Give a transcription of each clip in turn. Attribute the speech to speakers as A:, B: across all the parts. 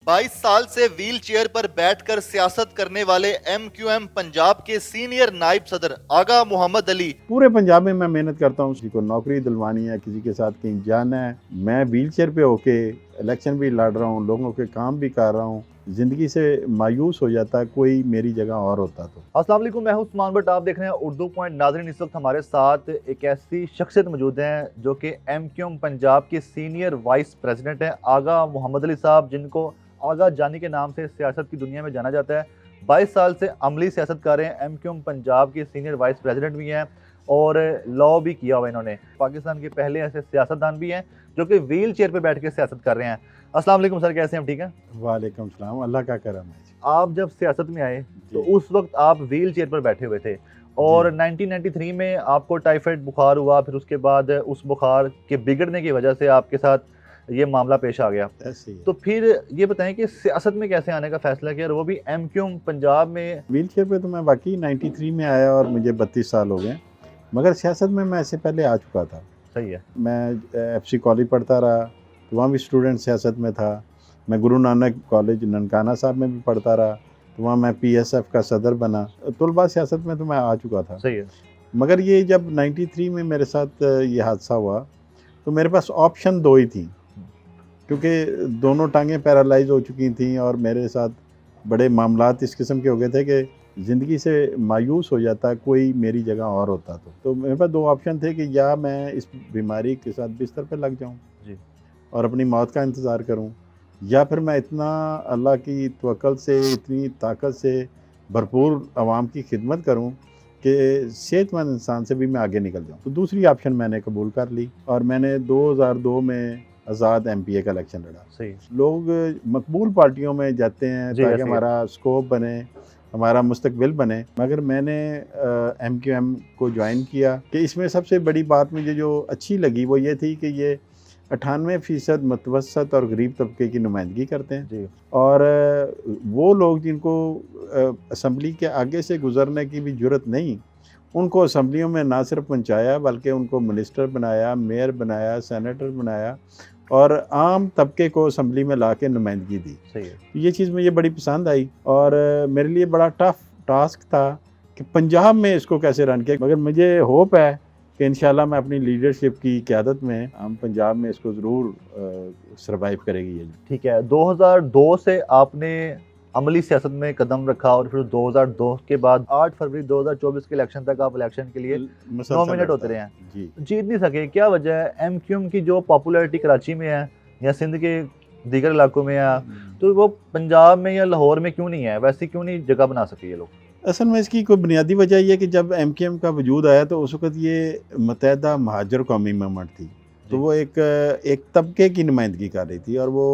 A: 22 साल से wheel chair पर बैठकर सियासत करने वाले MQM पंजाब के सीनियर नायब सदर आगा मोहम्मद अली।
B: पूरे पंजाब में मैं मेहनत करता हूँ, किसी को नौकरी दिलवानी है, किसी के साथ कहीं जाना है। मैं व्हील चेयर पे होके इलेक्शन भी लड़ रहा हूँ, लोगों के काम भी कर रहा हूँ। ज़िंदगी से मायूस हो जाता, कोई मेरी जगह और होता तो।
C: अस्सलाम वालेकुम, मैं हूं उस्मान भट्ट। आप देख रहे हैं उर्दू पॉइंट। नाज़रीन, इस वक्त हमारे साथ एक ऐसी शख्सियत मौजूद हैं जो कि MQM पंजाब के सीनियर वाइस प्रेसिडेंट हैं, आगा मोहम्मद अली साहब, जिनको आगा जानी के नाम से सियासत की दुनिया में जाना जाता है। 22 साल से अमली सियासत कर रहे हैं। MQM पंजाब के सीनियर वाइस प्रेसिडेंट भी हैं और लॉ भी किया हुआ इन्होंने। पाकिस्तान के पहले ऐसे सियासतदान भी हैं जो कि व्हील चेयर पर बैठ के सियासत कर रहे हैं। अस्सलाम वालेकुम सर, कैसे हैं? ठीक है।
B: वालेकुम सलाम, अल्लाह का करम है।
C: आप जब सियासत में आए तो उस वक्त आप व्हील चेयर पर बैठे हुए थे और 1993 में आपको टाइफाइड बुखार हुआ। फिर उसके बाद उस बुखार के बिगड़ने की वजह से आपके साथ ये मामला पेश आ गया।
B: ऐसे ही
C: तो फिर ये बताएं कि सियासत में कैसे आने का फैसला किया, और वो भी MQM पंजाब में।
B: व्हील चेयर पे तो मैं वाकई 93 में आया और मुझे 32 साल हो गए, मगर सियासत में मैं इससे पहले आ चुका था।
C: सही है।
B: मैं FC कॉलेज पढ़ता रहा, तो वहाँ भी स्टूडेंट सियासत में था। मैं गुरु नानक कॉलेज ननकाना साहब में भी पढ़ता रहा, तो वहाँ मैं PSF का सदर बना। तुलबा सियासत में तो मैं आ चुका था।
C: सही है।
B: मगर ये जब 93 में मेरे साथ ये हादसा हुआ तो मेरे पास ऑप्शन दो ही थी, क्योंकि दोनों टांगें पैरालाइज हो चुकी थी और मेरे साथ बड़े मामलात इस किस्म के हो गए थे कि ज़िंदगी से मायूस हो जाता, कोई मेरी जगह और होता तो मेरे पास दो ऑप्शन थे कि या मैं इस बीमारी के साथ बिस्तर पर लग जाऊं
C: जी।
B: और अपनी मौत का इंतज़ार करूं, या फिर मैं इतना अल्लाह की तवक्कल से, इतनी ताकत से भरपूर आवाम की खिदमत करूं कि सेहतमंद इंसान से भी मैं आगे निकल जाऊं। तो दूसरी ऑप्शन मैंने कबूल कर ली और मैंने 2002 में आज़ाद MPA का इलेक्शन लड़ा।
C: सही।
B: लोग मकबूल पार्टियों में जाते हैं
C: जी,
B: ताकि
C: ऐसे ही है।
B: हमारा स्कोप बने, हमारा मुस्तकबिल बने, मगर मैंने MQM को ज्वाइन किया कि इसमें सबसे बड़ी बात मुझे जो अच्छी लगी वो ये थी कि ये 98% मुतवसत और गरीब तबके की नुमाइंदगी करते हैं।
C: जी।
B: और वो लोग जिनको असम्बली के आगे से गुजरने की भी ज़रूरत नहीं, उनको असम्बलियों में ना सिर्फ पहुँचाया बल्कि उनको मिनिस्टर बनाया, मेयर बनाया, सेनेटर बनाया और आम तबके को असम्बली में ला के नुमाइंदगी दी।
C: सही है।
B: ये चीज़ मुझे बड़ी पसंद आई और मेरे लिए बड़ा टफ टास्क था कि पंजाब में इसको कैसे रन किया, मगर मुझे होप है कि इंशाल्लाह मैं अपनी लीडरशिप की क़यादत में हम पंजाब में इसको ज़रूर सर्वाइव करेगी ये।
C: ठीक है। 2002 से आपने अमली सियासत में कदम रखा और फिर 2002 के बाद 8 फरवरी 2024 के इलेक्शन तक आप इलेक्शन के लिए नॉमिनेट होते रहे हैं।
B: जी।
C: जीत नहीं सके, क्या वजह है? MQM की जो पॉपुलैरिटी कराची में है या सिंध के दीगर इलाकों में है, तो वो पंजाब में या लाहौर में क्यों नहीं है? वैसे क्यों नहीं जगह बना सके ये लोग?
B: असल में इसकी कोई बुनियादी वजह ये है कि जब MQM का वजूद आया तो उस वक़्त ये मुत्तहिदा महाजर कौमी मूवमेंट थी, तो वो एक तबके की नुमाइंदगी कर रही थी और वो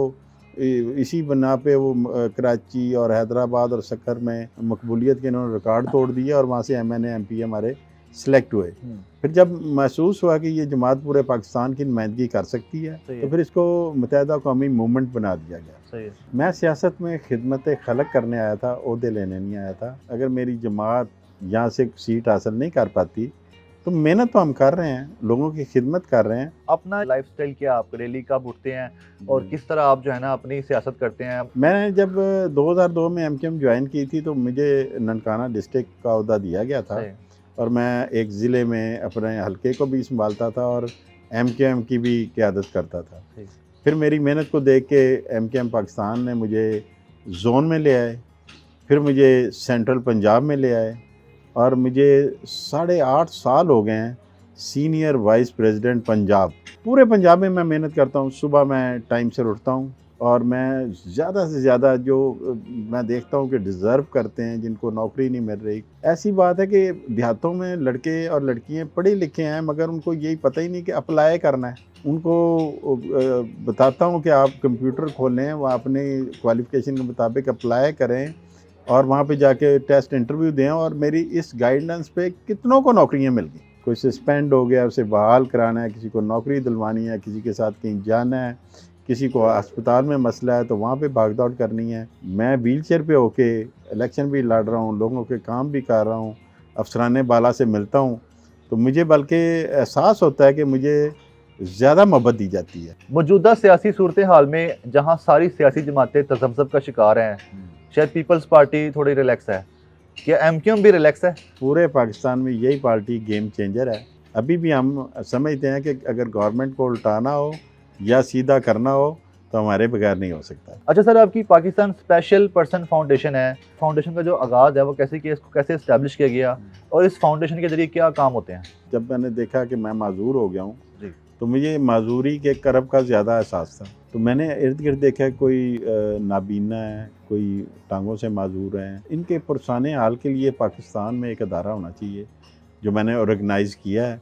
B: इसी बना पे वो कराची और हैदराबाद और सक्कर में मकबूलियत के इन्होंने रिकॉर्ड तोड़ दिए और वहाँ से MNA MP हमारे सिलेक्ट हुए। फिर जब महसूस हुआ कि ये जमात पूरे पाकिस्तान की नुमाइंदगी कर सकती है तो फिर इसको मुत्तहिदा कौमी मूवमेंट बना दिया गया।
C: सही है।
B: मैं सियासत में खिदमत खलक करने आया था, ओहदे लेने नहीं आया था। अगर मेरी जमात यहाँ से सीट हासिल नहीं कर पाती तो मेहनत तो हम कर रहे हैं, लोगों की खिदमत कर रहे हैं।
C: अपना लाइफस्टाइल क्या, आप डेली कब उठते हैं और किस तरह आप जो है ना अपनी सियासत करते हैं?
B: मैंने जब 2002 में MQM ज्वाइन की थी तो मुझे ननकाना डिस्ट्रिक्ट का ओहदा दिया गया था और मैं एक ज़िले में अपने हलके को भी संभालता था और MQM की भी क़यादत करता था। फिर मेरी मेहनत को देख के MQM पाकिस्तान ने मुझे जोन में ले आए, फिर मुझे सेंट्रल पंजाब में ले आए और मुझे 8.5 साल हो गए हैं सीनियर वाइस प्रेसिडेंट पंजाब। पूरे पंजाब में मैं मेहनत करता हूँ। सुबह मैं टाइम से उठता हूँ और मैं ज़्यादा से ज़्यादा जो मैं देखता हूँ कि डिज़र्व करते हैं, जिनको नौकरी नहीं मिल रही। ऐसी बात है कि देहातों में लड़के और लड़कियाँ पढ़े लिखे हैं मगर उनको यही पता ही नहीं कि अप्लाई करना है। उनको बताता हूँ कि आप कंप्यूटर खोलें, वह अपने क्वालिफ़िकेशन के मुताबिक अप्लाई करें और वहाँ पे जाके टेस्ट इंटरव्यू दें और मेरी इस गाइडेंस पे कितनों को नौकरियाँ मिल गई। कोई सस्पेंड हो गया, उसे बहाल कराना है, किसी को नौकरी दिलवानी है, किसी के साथ कहीं जाना है, किसी को अस्पताल में मसला है तो वहाँ पे भाग दौड़ करनी है। मैं व्हील चेयर पे होके इलेक्शन भी लड़ रहा हूँ, लोगों के काम भी कर रहा हूँ, अफसराने बाला से मिलता हूँ, तो मुझे बल्कि एहसास होता है कि मुझे ज़्यादा मोहब्बत दी जाती है।
C: मौजूदा सियासी सूरत हाल में जहाँ सारी सियासी जमातें तजब्ज़ब का शिकार हैं, शायद पीपल्स पार्टी थोड़ी रिलैक्स है, क्या एमक्यूएम भी रिलैक्स है?
B: पूरे पाकिस्तान में यही पार्टी गेम चेंजर है। अभी भी हम समझते हैं कि अगर गवर्नमेंट को उल्टाना हो या सीधा करना हो तो हमारे बगैर नहीं हो सकता।
C: अच्छा सर, आपकी पाकिस्तान स्पेशल पर्सन फाउंडेशन है, फाउंडेशन का जो आगाज़ है वो कैसे किया, इसको कैसे इस्टेब्लिश किया गया और इस फाउंडेशन के जरिए क्या काम होते हैं?
B: जब मैंने देखा कि मैं माजूर हो गया हूँ
C: जी।
B: तो मुझे माजूरी के करब का ज़्यादा एहसास था। तो मैंने इर्द गिर्द देखा कोई नाबीना है, कोई टांगों से माजूर हैं, इनके पुरसाने हाल के लिए पाकिस्तान में एक अदारा होना चाहिए जो मैंने ऑर्गेनाइज़ किया है।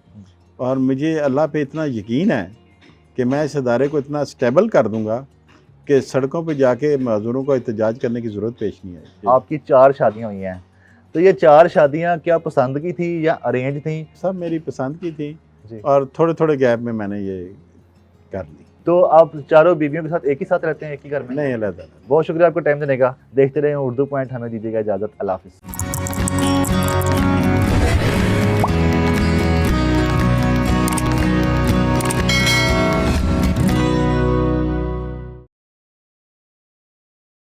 B: और मुझे अल्लाह पे इतना यकीन है कि मैं इस अदारे को इतना स्टेबल कर दूंगा कि सड़कों पे जाके माजूरों को एहतजाज करने की ज़रूरत पेश नहीं है।
C: आपकी 4 शादियाँ हुई हैं, तो ये 4 शादियाँ क्या पसंद की थी या अरेंज थी?
B: सब मेरी पसंद की थी
C: जी।
B: और थोड़े थोड़े गैप में मैंने ये कर ली।
C: तो आप चारों बीवियों के साथ एक ही साथ रहते हैं, एक ही घर में?
B: नहीं, अलग।
C: बहुत शुक्रिया आपको टाइम देने का। देखते रहें उर्दू पॉइंट, हमें दीजिएगा इजाज़त। अल्लाह हाफ़िज़।